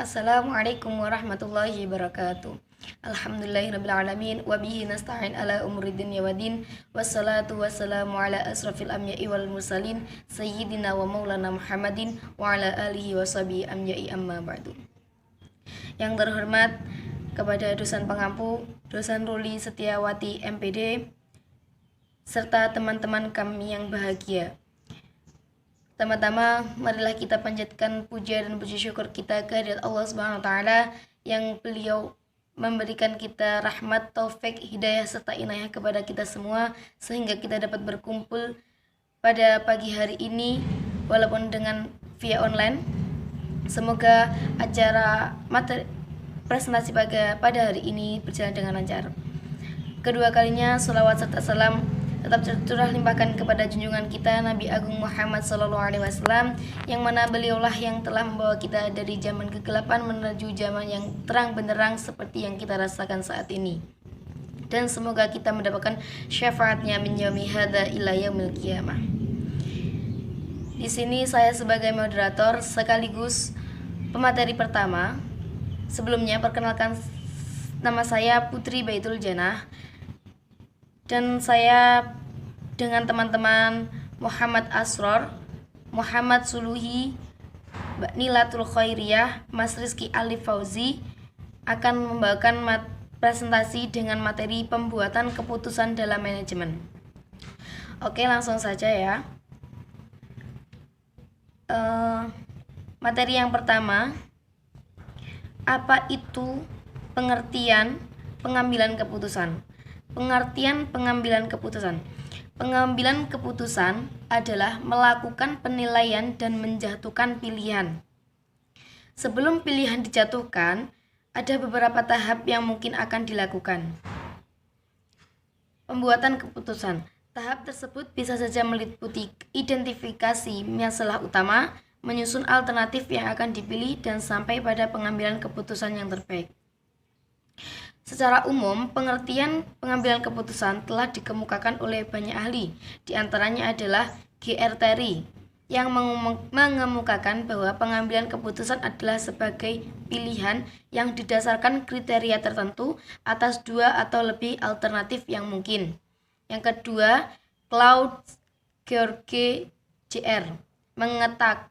Assalamualaikum warahmatullahi wabarakatuh. Alhamdulillahirrabbilalamin. Wabihi nasta'in ala umuri dunya waddin. Wassalatu wassalamu ala asrafil anbiya'i wal mursalin Sayyidina wa maulana Muhammadin wa ala alihi wa sahbihi anbiya'i amma ba'du. Yang terhormat kepada dosen pengampu, dosen Ruli Setiawati MPD, serta teman-teman kami yang bahagia. Pertama-tama, marilah kita panjatkan puja dan puji syukur kita kehadirat Allah Subhanahu wa taala yang beliau memberikan kita rahmat, taufik, hidayah serta inayah kepada kita semua sehingga kita dapat berkumpul pada pagi hari ini walaupun dengan via online. Semoga acara presentasi pada hari ini berjalan dengan lancar. Kedua kalinya, sholawat serta salam tetap tercurah limpahkan kepada junjungan kita Nabi Agung Muhammad SAW, yang mana beliaulah yang telah membawa kita dari zaman kegelapan menuju zaman yang terang benderang seperti yang kita rasakan saat ini. Dan semoga kita mendapatkan syafaatnya min yaumi hadza ila yaumil qiyamah. Di sini saya sebagai moderator sekaligus pemateri pertama. Sebelumnya perkenalkan, nama saya Putri Baitul Janah. Dan saya dengan teman-teman Muhammad Asror, Muhammad Suluhi, Mbak Nilatul Khairiyah, Mas Rizky Alif Fauzi akan membawakan presentasi dengan materi pembuatan keputusan dalam manajemen. Oke, langsung saja ya. Materi yang pertama, apa itu pengertian pengambilan keputusan? Pengertian pengambilan keputusan. Pengambilan keputusan adalah melakukan penilaian dan menjatuhkan pilihan. Sebelum pilihan dijatuhkan, ada beberapa tahap yang mungkin akan dilakukan. Pembuatan keputusan. Tahap tersebut bisa saja meliputi identifikasi masalah utama, menyusun alternatif yang akan dipilih, dan sampai pada pengambilan keputusan yang terbaik. Secara umum, pengertian pengambilan keputusan telah dikemukakan oleh banyak ahli. Di antaranya adalah G.R. Terry yang mengemukakan bahwa pengambilan keputusan adalah sebagai pilihan yang didasarkan kriteria tertentu atas dua atau lebih alternatif yang mungkin. Yang kedua, Claude George Jr.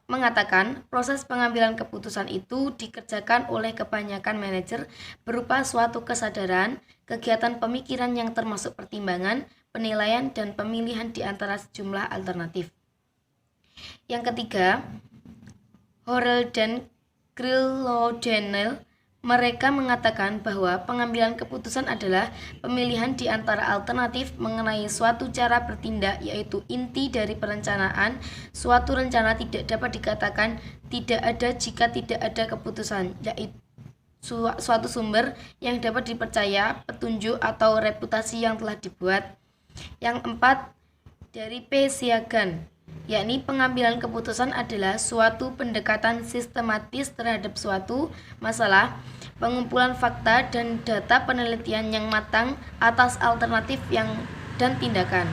mengatakan proses pengambilan keputusan itu dikerjakan oleh kebanyakan manajer berupa suatu kesadaran, kegiatan pemikiran yang termasuk pertimbangan, penilaian, dan pemilihan di antara sejumlah alternatif. Yang ketiga, Horrell dan Grillo-Daniel, mereka mengatakan bahwa pengambilan keputusan adalah pemilihan di antara alternatif mengenai suatu cara bertindak, yaitu inti dari perencanaan. Suatu rencana tidak dapat dikatakan tidak ada jika tidak ada keputusan, yaitu suatu sumber yang dapat dipercaya, petunjuk atau reputasi yang telah dibuat. Yang empat, dari P. Siagan, yakni pengambilan keputusan adalah suatu pendekatan sistematis terhadap suatu masalah, pengumpulan fakta dan data, penelitian yang matang atas alternatif dan tindakan.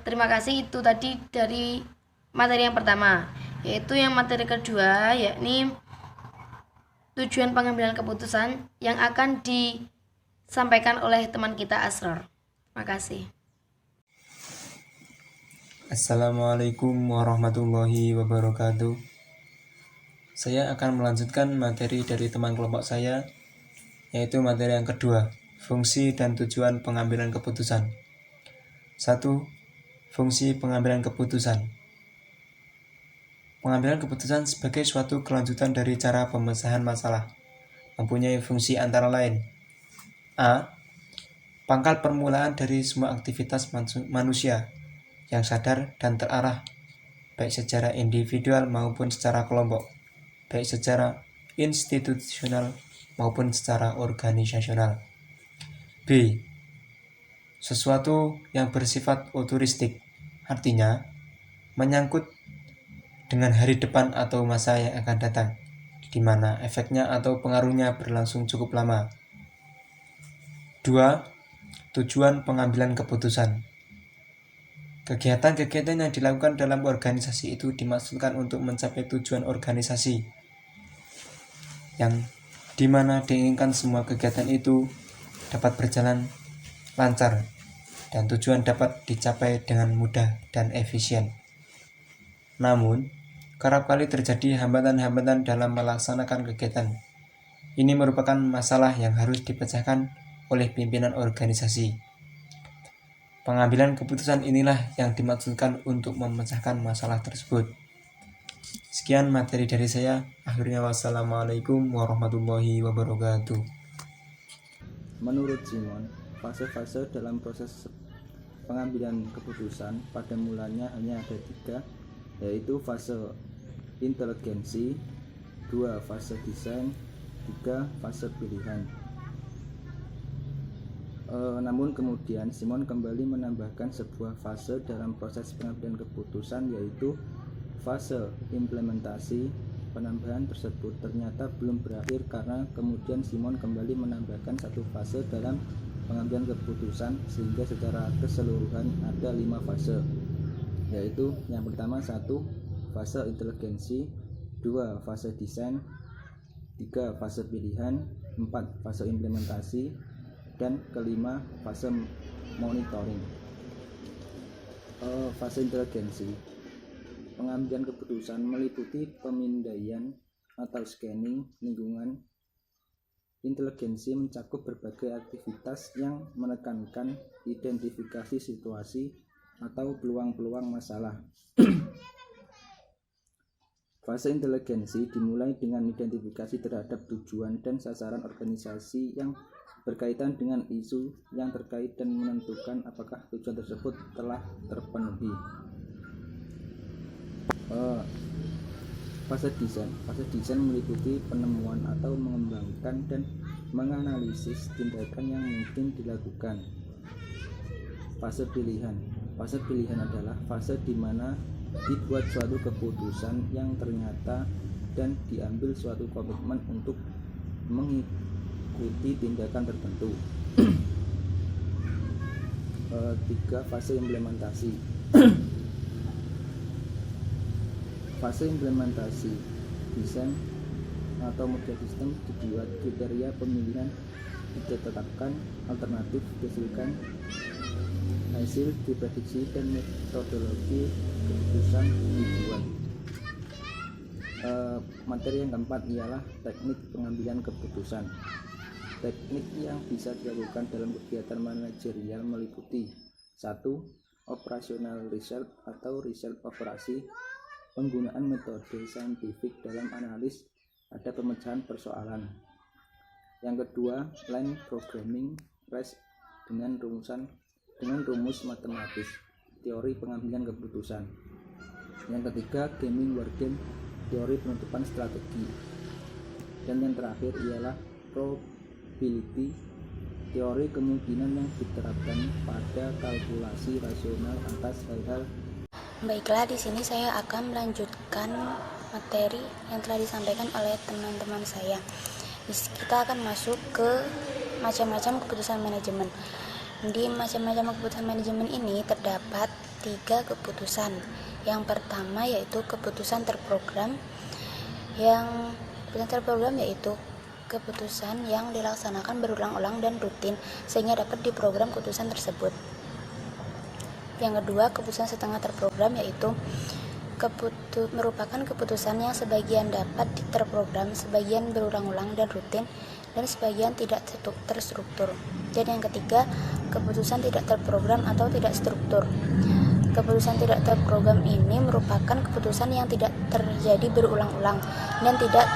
Terima kasih, itu tadi dari materi yang pertama. Yaitu yang materi kedua, yakni tujuan pengambilan keputusan yang akan disampaikan oleh teman kita Asror. Terima kasih. Assalamualaikum warahmatullahi wabarakatuh. Saya akan melanjutkan materi dari teman kelompok saya, yaitu materi yang kedua, fungsi dan tujuan pengambilan keputusan. 1. Fungsi pengambilan keputusan. Pengambilan keputusan sebagai suatu kelanjutan dari cara pemecahan masalah, mempunyai fungsi antara lain: A. Pangkal permulaan dari semua aktivitas manusia yang sadar dan terarah, baik secara individual maupun secara kelompok, baik secara institusional maupun secara organisasional. B. Sesuatu yang bersifat otoristik, artinya menyangkut dengan hari depan atau masa yang akan datang, di mana efeknya atau pengaruhnya berlangsung cukup lama. 2. Tujuan pengambilan keputusan. Kegiatan-kegiatan yang dilakukan dalam organisasi itu dimaksudkan untuk mencapai tujuan organisasi, yang dimana diinginkan semua kegiatan itu dapat berjalan lancar dan tujuan dapat dicapai dengan mudah dan efisien. Namun, kerap kali terjadi hambatan-hambatan dalam melaksanakan kegiatan. Ini merupakan masalah yang harus dipecahkan oleh pimpinan organisasi. Pengambilan keputusan inilah yang dimaksudkan untuk memecahkan masalah tersebut. Sekian materi dari saya. Akhirnya wassalamualaikum warahmatullahi wabarakatuh. Menurut Simon, fase-fase dalam proses pengambilan keputusan pada mulanya hanya ada 3, yaitu fase inteligensi, 2 fase desain, 3 fase pilihan. Namun kemudian Simon kembali menambahkan sebuah fase dalam proses pengambilan keputusan, yaitu fase implementasi. Penambahan tersebut ternyata belum berakhir karena kemudian Simon kembali menambahkan satu fase dalam pengambilan keputusan, sehingga secara keseluruhan ada 5 fase, yaitu yang pertama 1 fase inteligensi, 2 fase desain, 3 fase pilihan, 4 fase implementasi, dan kelima fase monitoring. Fase inteligensi. Pengambilan keputusan meliputi pemindaian atau scanning lingkungan. Inteligensi mencakup berbagai aktivitas yang menekankan identifikasi situasi atau peluang-peluang masalah. Fase inteligensi dimulai dengan identifikasi terhadap tujuan dan sasaran organisasi yang berkaitan dengan isu yang terkait dan menentukan apakah tujuan tersebut telah terpenuhi. Fase desain meliputi penemuan atau mengembangkan dan menganalisis tindakan yang mungkin dilakukan. Fase pilihan adalah fase di mana dibuat suatu keputusan yang ternyata dan diambil suatu komitmen untuk mengikuti tindakan tertentu. 3 fase implementasi. Fase implementasi, desain atau model sistem dibuat, kriteria pemilihan ditetapkan, alternatif dihasilkan, hasil diprediksi, dan metodologi keputusan dibuat. Materi yang keempat ialah teknik pengambilan keputusan. Teknik yang bisa dilakukan dalam kegiatan manajerial meliputi 1. Operational research atau riset operasi, penggunaan metode saintifik dalam analis pada pemecahan persoalan. Yang kedua, line programming RES dengan rumus matematis, teori pengambilan keputusan. Yang ketiga, gaming wargame, teori penutupan strategi. Dan yang terakhir ialah probability, teori kemungkinan yang diterapkan pada kalkulasi rasional atas hal-hal. Baiklah, di sini saya akan melanjutkan materi yang telah disampaikan oleh teman-teman saya. Kita akan masuk ke macam-macam keputusan manajemen. Di macam-macam keputusan manajemen ini terdapat 3 keputusan. Yang pertama yaitu keputusan terprogram. Yang keputusan terprogram yaitu keputusan yang dilaksanakan berulang-ulang dan rutin sehingga dapat diprogram keputusan tersebut. Yang kedua, keputusan setengah terprogram yaitu merupakan keputusan yang sebagian dapat terprogram, sebagian berulang-ulang dan rutin, dan sebagian tidak terstruktur. Dan yang ketiga, keputusan tidak terprogram atau tidak struktur. Keputusan tidak terprogram ini merupakan keputusan yang tidak terjadi berulang-ulang dan tidak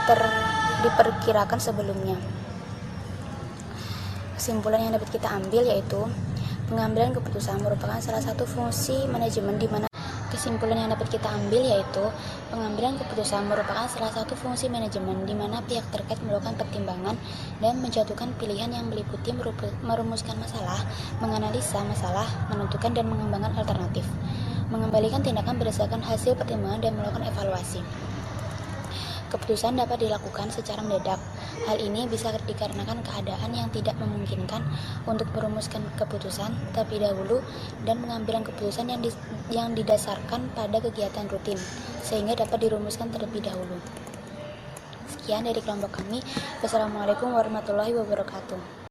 diperkirakan sebelumnya. Kesimpulan yang dapat kita ambil yaitu pengambilan keputusan merupakan salah satu fungsi manajemen di mana pihak terkait melakukan pertimbangan dan menjatuhkan pilihan yang meliputi merumuskan masalah, menganalisa masalah, menentukan dan mengembangkan alternatif, mengembalikan tindakan berdasarkan hasil pertimbangan dan melakukan evaluasi. Keputusan dapat dilakukan secara mendadak. Hal ini bisa dikarenakan keadaan yang tidak memungkinkan untuk merumuskan keputusan terlebih dahulu dan pengambilan keputusan yang didasarkan pada kegiatan rutin, sehingga dapat dirumuskan terlebih dahulu. Sekian dari kelompok kami. Wassalamualaikum warahmatullahi wabarakatuh.